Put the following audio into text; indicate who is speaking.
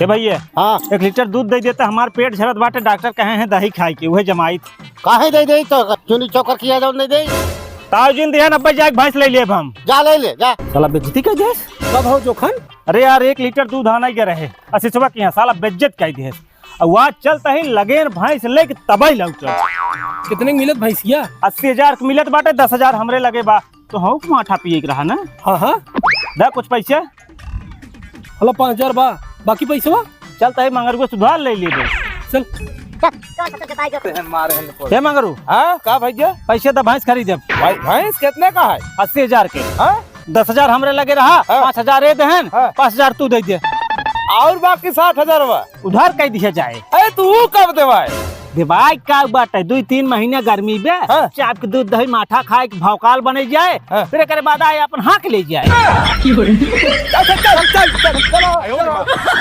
Speaker 1: हे भैया
Speaker 2: हाँ
Speaker 1: 1 लीटर दूध दे देता, हमार पेट झरत बाटे, डॉक्टर कहे हैं दही खाई के, वही जमाई
Speaker 2: काहे दे तो चुनी चौकर किया जाओ नहीं दे।
Speaker 1: ताउजिन दिया 90 जाके भैंस ले लिए हम।
Speaker 2: जा ले ले जा।
Speaker 1: साला बेइज्जती कर दिया।
Speaker 2: कब हो जोखन?
Speaker 1: अरे यार 1 लीटर दूध आना ही रहे, अस्सी सुबह की साला बेइज्जत कर दिए। वहाँ चलता ही लगेन भैंस लेके तबाही लौट।
Speaker 3: कितने मिलत भैंसिया?
Speaker 1: 80,000 मिलत बाटे, 10,000 हमरे लगे बा। तो हम माठा पिए के रहा ना।
Speaker 3: हाँ हाँ
Speaker 1: दा कुछ पैसे।
Speaker 3: हलो 5,000 बा, बाकी पैसा
Speaker 1: चलता ही मंगर को सुधार ले लिए।
Speaker 3: चल।
Speaker 1: हे मंगरू
Speaker 4: हाँ का भैया
Speaker 1: पैसे तो भैंस खरीदे।
Speaker 4: भैंस कितने का है?
Speaker 1: 80,000 के।
Speaker 4: हाँ?
Speaker 1: 10,000 हमरे लगे रहा, 5,000 ये दहन, 5,000 तू दे दे।
Speaker 4: और बाकी 60,000 बा
Speaker 1: उधार कह दिया जाए।
Speaker 4: अरे तू कब देवाए?
Speaker 1: दिवाई का बाटे 2-3 महीने गर्मी बे, चाप के दूध दही माठा खाए के भौकाल बने जाए, फिर एक बाद आए अपन हाँक ले जाए।
Speaker 4: चल चल चल चल